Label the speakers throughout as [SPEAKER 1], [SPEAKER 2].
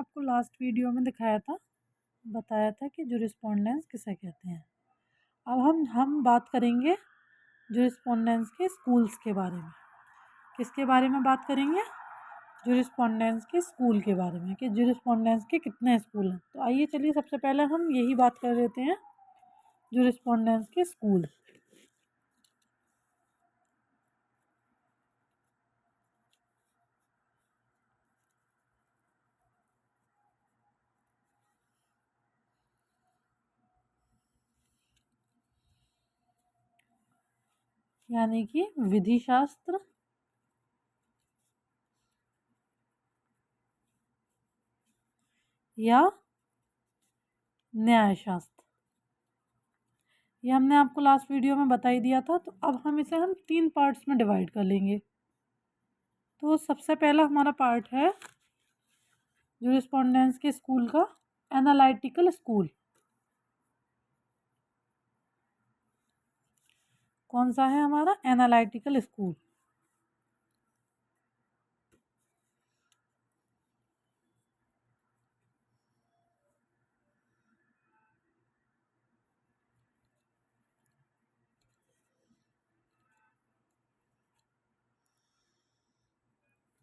[SPEAKER 1] आपको last video में दिखाया था, बताया था कि जूरिस्पोंडेंस किसे कहते हैं। अब हम बात करेंगे जूरिस्पोंडेंस के स्कूल्स के बारे में। किसके बारे में बात करेंगे? जूरिस्पोंडेंस के स्कूल के बारे में, कि जूरिस्पोंडेंस के कितने स्कूल हैं। तो आइए चलिए सबसे पहले हम यही बात कर लेते हैं, जूरिस्पोंडेंस के स्कूल। यानी कि विधि शास्त्र, या न्याय शास्त्र। ये हमने आपको लास्ट वीडियो में बता ही दिया था। तो अब हम इसे 3 पार्ट्स में डिवाइड कर लेंगे। तो सबसे पहला हमारा पार्ट है जूरिस्पोंडेंस के स्कूल का एनालिटिकल स्कूल। कौन सा है हमारा? Analytical school.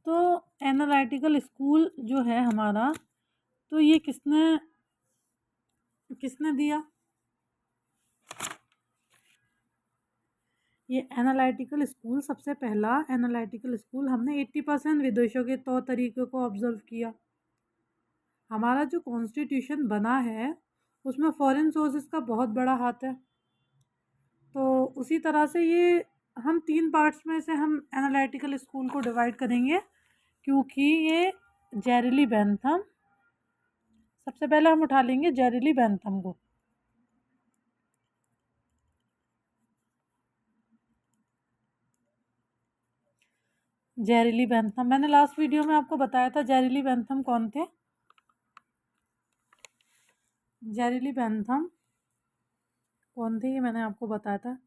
[SPEAKER 1] तो एनालिटिकल स्कूल जो है हमारा, तो ये किसने दिया? ये एनालिटिकल स्कूल, सबसे पहला एनालिटिकल स्कूल हमने 80% विदेशों के तौर तरीक़ों को ऑब्जर्व किया। हमारा जो कॉन्स्टिट्यूशन बना है उसमें फॉरेन सोर्सेज का बहुत बड़ा हाथ है। तो उसी तरह से ये हम 3 पार्ट्स में से हम एनालिटिकल स्कूल को डिवाइड करेंगे, क्योंकि ये जेरेली बेंथम, सबसे पहले हम उठा लेंगे जेरेली बेंथम को। जेरेली बेंथम, मैंने लास्ट वीडियो में आपको बताया था जेरेली बेंथम कौन थे। जेरेली बेंथम कौन थे ये मैंने आपको बताया था।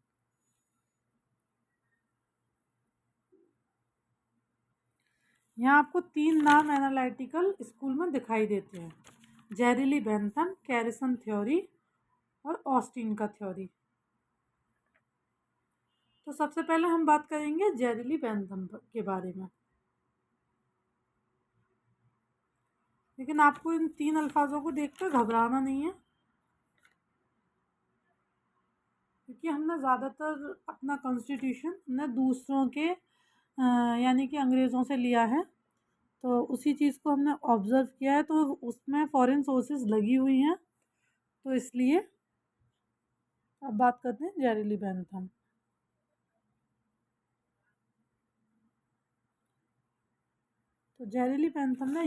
[SPEAKER 1] यहाँ आपको 3 नाम एनालिटिकल स्कूल में दिखाई देते हैं, जेरेली बेंथम, कैरिसन थ्योरी और ऑस्टिन का थ्योरी। तो सबसे पहले हम बात करेंगे जेरेली बेंथम के बारे में। लेकिन आपको इन 3 अल्फाजों को देखकर घबराना नहीं है, क्योंकि हमने ज़्यादातर अपना कॉन्स्टिट्यूशन हमने दूसरों के यानी कि अंग्रेज़ों से लिया है। तो उसी चीज़ को हमने ऑब्ज़र्व किया है, तो उसमें फॉरेन सोर्सेज लगी हुई हैं। तो इसलिए अब बात करते हैं जेरेली बेंथम। तो जेरेली बेंथम ने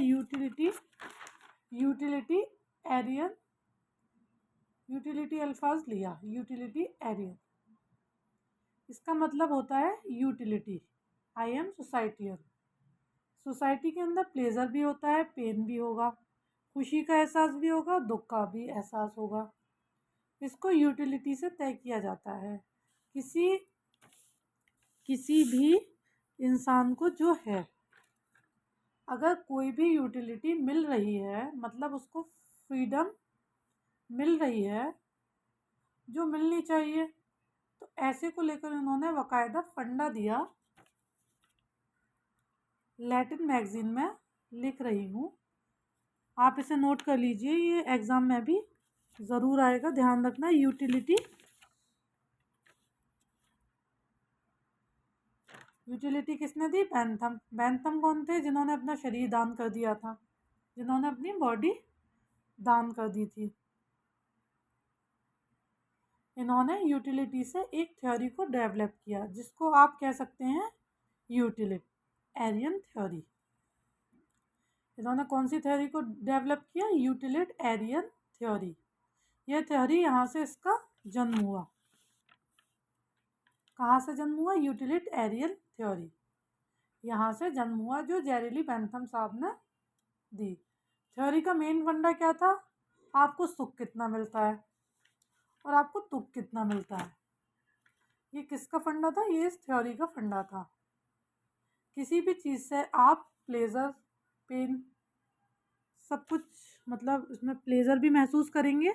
[SPEAKER 1] यूटिलिटी अल्फाज लिया, यूटिलिटेरियन। इसका मतलब होता है utility. I am societal. Society के अंदर प्लेजर भी होता है, पेन भी होगा, खुशी का एहसास भी होगा, दुख का भी एहसास होगा। इसको यूटिलिटी से तय किया जाता है। किसी भी इंसान को जो है, अगर कोई भी यूटिलिटी मिल रही है, मतलब उसको फ्रीडम मिल रही है जो मिलनी चाहिए, तो ऐसे को लेकर इन्होंने बाकायदा फंडा दिया। लैटिन मैगजीन में लिख रही हूँ, आप इसे नोट कर लीजिए, ये एग्ज़ाम में भी ज़रूर आएगा, ध्यान रखना। यूटिलिटी किसने दी? बेंथम। बेंथम कौन थे? जिन्होंने अपना शरीर दान कर दिया था, जिन्होंने अपनी बॉडी दान कर दी थी। इन्होंने यूटिलिटी से एक थ्योरी को डेवलप किया, जिसको आप कह सकते हैं यूटिलिटेरियन थ्योरी। इन्होंने कौन सी थ्योरी को डेवलप किया? Utilitarian theory. यह थ्योरी यहाँ से इसका जन्म हुआ। कहाँ से जन्म हुआ? यूटिलिटेरियन थ्योरी यहाँ से जन्म हुआ, जो जेरेली बेंथम साहब ने दी। थ्योरी का मेन फंडा क्या था? आपको सुख कितना मिलता है और आपको दुख कितना मिलता है। ये किसका फंडा था? ये इस थ्योरी का फंडा था। किसी भी चीज़ से आप प्लेजर, पेन सब कुछ मतलब इसमें प्लेजर भी महसूस करेंगे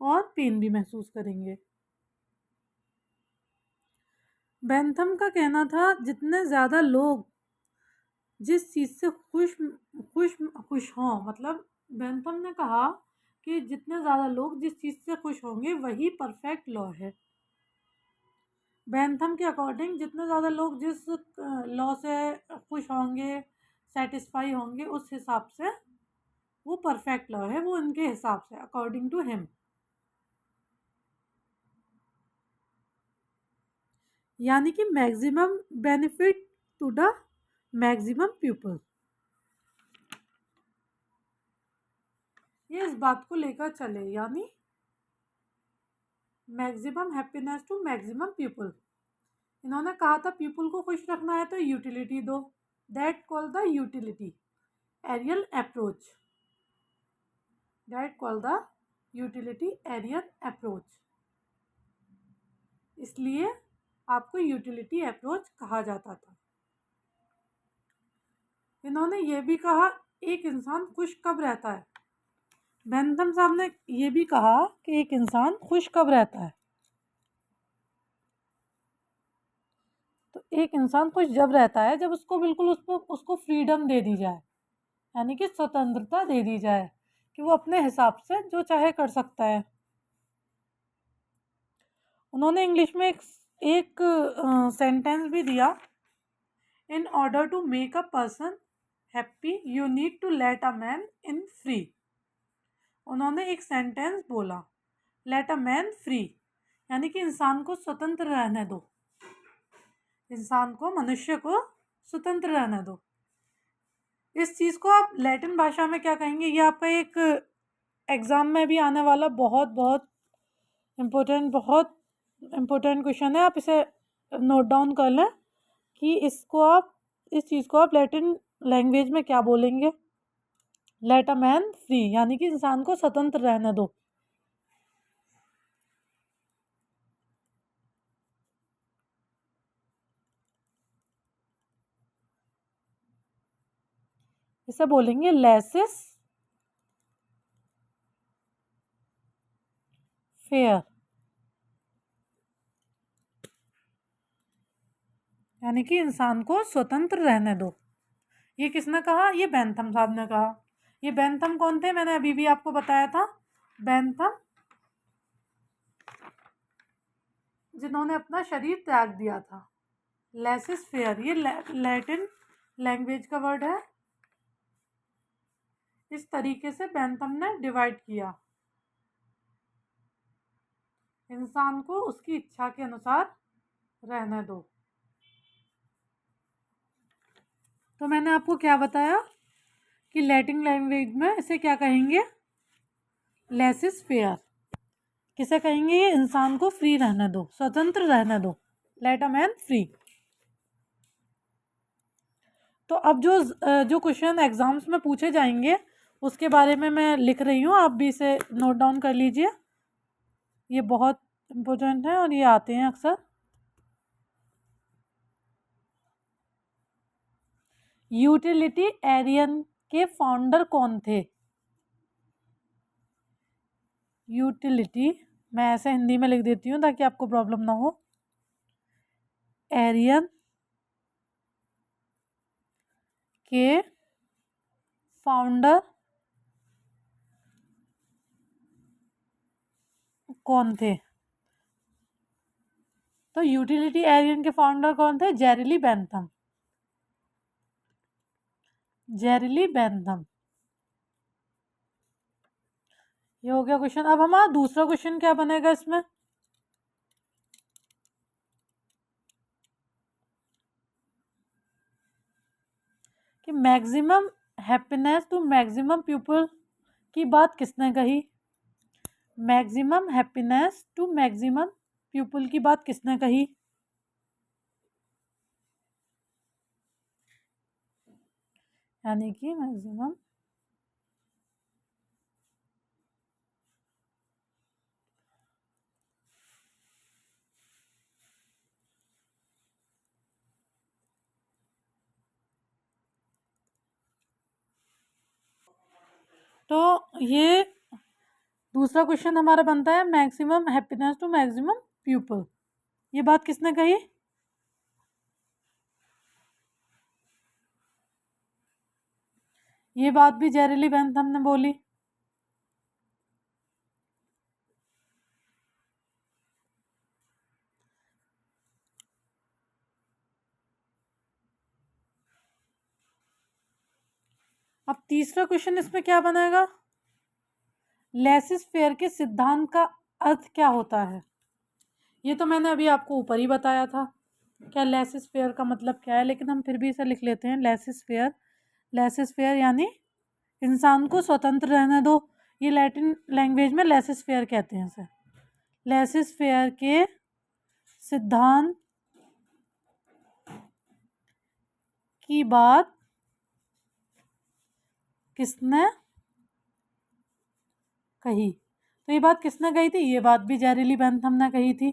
[SPEAKER 1] और पेन भी महसूस करेंगे। बेंथम का कहना था जितने ज़्यादा लोग जिस चीज़ से खुश खुश हों, मतलब बेंथम ने कहा कि जितने ज़्यादा लोग जिस चीज़ से खुश होंगे वही परफेक्ट लॉ है। बेंथम के अकॉर्डिंग जितने ज़्यादा लोग जिस लॉ से खुश होंगे, सेटिस्फाई होंगे, उस हिसाब से वो परफेक्ट लॉ है, वो उनके हिसाब से, अकॉर्डिंग टू हिम। यानी कि maximum benefit to the maximum people. ये इस बात को लेकर चले, यानी maximum happiness to maximum people. इन्होंने कहा था पीपल को खुश रखना है तो यूटिलिटी दो, that call the utilitarian approach, that call the utilitarian approach. इसलिए आपको यूटिलिटी अप्रोच कहा जाता था। इन्होंने ये भी कहा एक इंसान खुश कब रहता है। बेंथम साहब ने ये भी कहा कि एक इंसान खुश कब रहता है। तो एक इंसान खुश जब रहता है जब उसको बिल्कुल उसको फ्रीडम दे दी जाए, यानी कि स्वतंत्रता दे दी जाए कि वो अपने हिसाब से जो चाहे कर सकता है। उन्होंने इंग्लिश में एक सेंटेंस भी दिया, in order to make a person happy you need to let a man in free. उन्होंने एक सेंटेंस बोला, लेट अ मैन फ्री, यानी कि इंसान को स्वतंत्र रहने दो, इंसान को, मनुष्य को स्वतंत्र रहने दो। इस चीज़ को आप लैटिन भाषा में क्या कहेंगे, ये आपका एक एग्ज़ाम में भी आने वाला बहुत बहुत इम्पोर्टेंट क्वेश्चन है। आप इसे नोट डाउन कर लें कि इस चीज़ को आप लैटिन लैंग्वेज में क्या बोलेंगे। लेट अ मैन फ्री, यानी कि इंसान को स्वतंत्र रहने दो। इसे बोलेंगे लेसिस फेयर, यानी कि इंसान को स्वतंत्र रहने दो। ये किसने कहा, ये बेंथम साहब ने कहा। ये बेंथम कौन थे, मैंने अभी भी आपको बताया था, बेंथम जिन्होंने अपना शरीर त्याग दिया था। लेसिस फेयर, ये लैटिन लैंग्वेज का वर्ड है। इस तरीके से बेंथम ने डिवाइड किया, इंसान को उसकी इच्छा के अनुसार रहने दो। तो मैंने आपको क्या बताया कि लैटिन लैंग्वेज में इसे क्या कहेंगे, लेसिस फेयर। किसे कहेंगे, ये इंसान को फ्री रहने दो, स्वतंत्र रहने दो, लेट अ मैन फ्री। तो अब जो क्वेश्चन एग्जाम्स में पूछे जाएंगे उसके बारे में मैं लिख रही हूँ, आप भी इसे नोट डाउन कर लीजिए। ये बहुत इम्पोर्टेंट है और ये आते हैं अक्सर। यूटिलिटी एरियन के फाउंडर कौन थे। यूटिलिटी, मैं ऐसे हिंदी में लिख देती हूँ ताकि आपको प्रॉब्लम ना हो। एरियन के फाउंडर कौन थे। तो यूटिलिटी एरियन के फाउंडर कौन थे, जेरेली बेंथम, जेरेली बेंथम। ये हो गया क्वेश्चन। अब हमारा दूसरा क्वेश्चन क्या बनेगा इसमें, कि maximum happiness to maximum people की बात किसने कही। Maximum happiness to maximum people की बात किसने कही। यानी कि मैक्सिमम तो ये दूसरा क्वेश्चन हमारा बनता है maximum happiness to maximum people. ये बात किसने कही? ये बात भी जेरेली बेंथम ने बोली। अब तीसरा क्वेश्चन इसमें क्या बनेगा? लेसिस फेयर के सिद्धांत का अर्थ क्या होता है? ये तो मैंने अभी आपको ऊपर ही बताया था क्या लेसिस फेयर का मतलब क्या है, लेकिन हम फिर भी इसे लिख लेते हैं लेसिस फेयर। लेसिस फेयर यानी इंसान को स्वतंत्र रहने दो। ये लैटिन लैंग्वेज में लेसिस फेयर कहते हैं इसे। लेसिस फेयर के सिद्धांत की बात किसने कही? तो ये बात किसने कही थी? ये बात भी जेरेली बेंथम ने कही थी।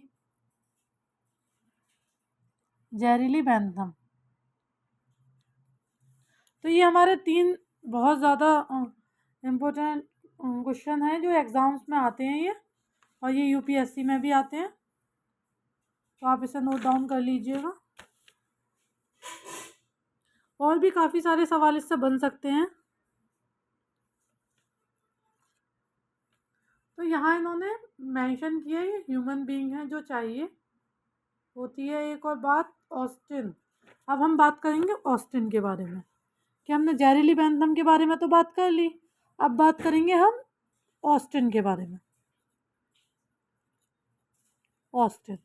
[SPEAKER 1] जेरेली बेंथम। तो ये हमारे 3 बहुत ज़्यादा इम्पोर्टेंट क्वेश्चन हैं जो एग्ज़ाम्स में आते हैं ये, और ये यूपीएससी में भी आते हैं, तो आप इसे नोट डाउन कर लीजिएगा। और भी काफ़ी सारे सवाल इससे बन सकते हैं। तो यहाँ इन्होंने मेंशन किया ये ह्यूमन बीइंग है जो चाहिए होती है। एक और बात ऑस्टिन। अब हम बात करेंगे ऑस्टिन के बारे में कि हमने जेरेली बेंथम के बारे में तो बात कर ली, अब बात करेंगे हम ऑस्टिन के बारे में। ऑस्टिन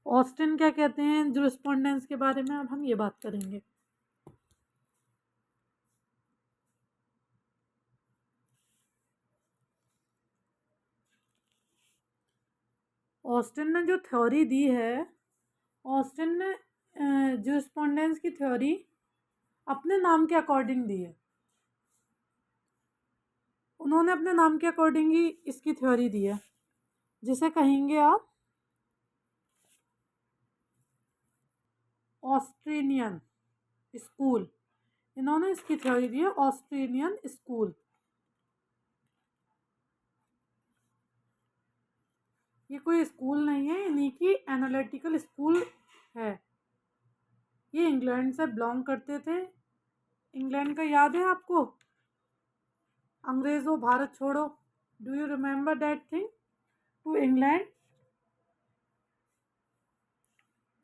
[SPEAKER 1] ऑस्टिन क्या कहते हैं जूरिस्प्रूडेंस के बारे में अब हम ये बात करेंगे। ऑस्टिन ने जो थ्योरी दी है, ऑस्टिन ने जूरिस्प्रूडेंस की थ्योरी अपने नाम के अकॉर्डिंग दी है। उन्होंने अपने नाम के अकॉर्डिंग ही इसकी थ्योरी दी है, जिसे कहेंगे आप ऑस्ट्रेनियन स्कूल। इन्होंने इसकी थ्योरी दी है ऑस्ट्रेनियन स्कूल। ये कोई स्कूल नहीं है, इन्हीं की एनालिटिकल स्कूल है। ये इंग्लैंड से बिलोंग करते थे। इंग्लैंड का याद है आपको? अंग्रेज़ों भारत छोड़ो, do you remember that thing to England?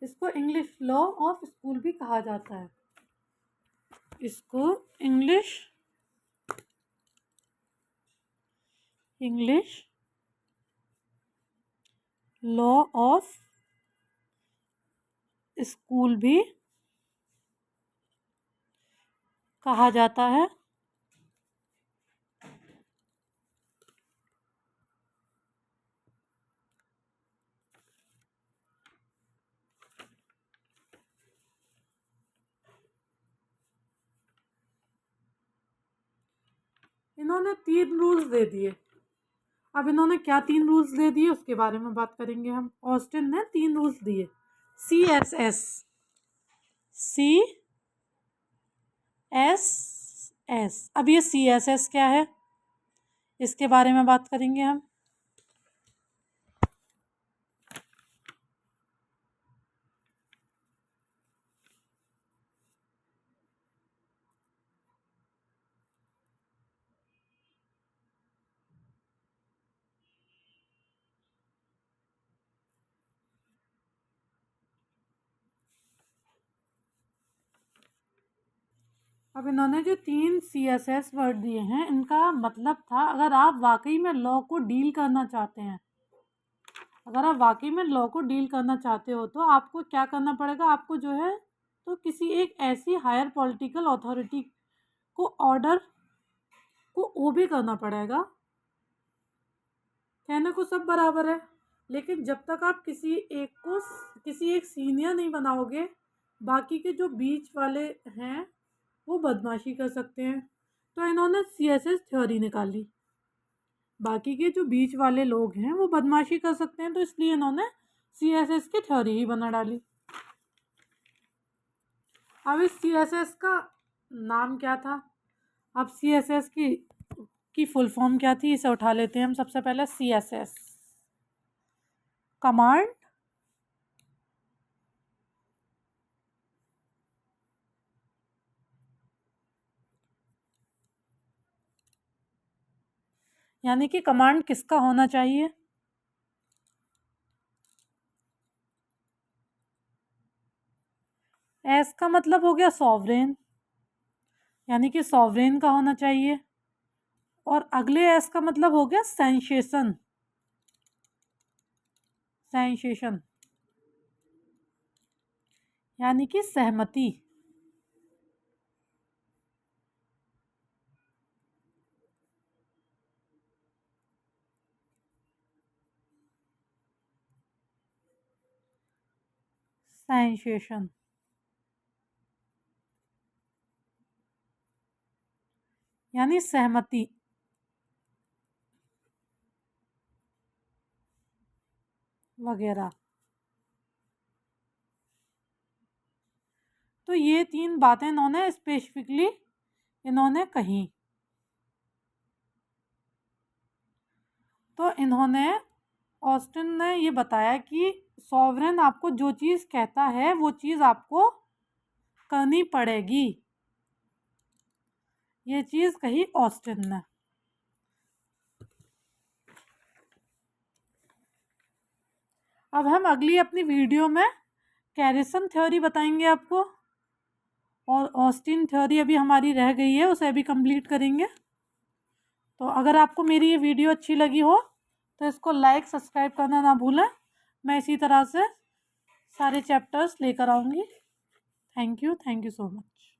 [SPEAKER 1] इसको इंग्लिश लॉ ऑफ स्कूल भी कहा जाता है। इसको इंग्लिश लॉ ऑफ स्कूल भी कहा जाता है। इन्होंने 3 रूल्स दे दिए। अब इन्होंने क्या 3 रूल्स दे दिए उसके बारे में बात करेंगे हम। ऑस्टिन ने 3 रूल्स दिए। CSS, CSS। अब ये CSS क्या है इसके बारे में बात करेंगे हम। अब इन्होंने जो 3 CSS वर्ड दिए हैं, इनका मतलब था अगर आप वाकई में लॉ को डील करना चाहते हैं, अगर आप वाकई में लॉ को डील करना चाहते हो तो आपको क्या करना पड़ेगा, आपको जो है तो किसी एक ऐसी हायर पॉलिटिकल अथॉरिटी को ऑर्डर को ओबे करना पड़ेगा। कहने को सब बराबर है, लेकिन जब तक आप किसी एक सीनियर नहीं बनाओगे, बाकी के जो बीच वाले हैं वो बदमाशी कर सकते हैं। तो इन्होंने CSS थ्योरी निकाली, बाकी के जो बीच वाले लोग हैं वो बदमाशी कर सकते हैं, तो इसलिए इन्होंने CSS की थ्योरी ही बना डाली। अब इस CSS का नाम क्या था? अब CSS की फुल फॉर्म क्या थी, इसे उठा लेते हैं हम सबसे पहले। CSS कमांड यानी कि कमांड किसका होना चाहिए? एस का मतलब हो गया सॉवरेन, यानी कि सॉवरेन का होना चाहिए। और अगले एस का मतलब हो गया सेंसेशन, सेंसेशन यानी कि सहमति। सेंसेशन यानी सहमति वगैरह। तो ये 3 बातें इन्होंने स्पेसिफिकली इन्होंने कही। तो इन्होंने, ऑस्टिन ने ये बताया कि सॉवरेन आपको जो चीज़ कहता है वो चीज़ आपको करनी पड़ेगी। ये चीज़ कही ऑस्टिन ने। अब हम अगली अपनी वीडियो में कैरिसन थ्योरी बताएंगे आपको, और ऑस्टिन थ्योरी अभी हमारी रह गई है, उसे अभी कंप्लीट करेंगे। तो अगर आपको मेरी ये वीडियो अच्छी लगी हो तो इसको लाइक सब्सक्राइब करना ना भूलें। मैं इसी तरह से सारे चैप्टर्स लेकर आऊँगी। Thank you so much.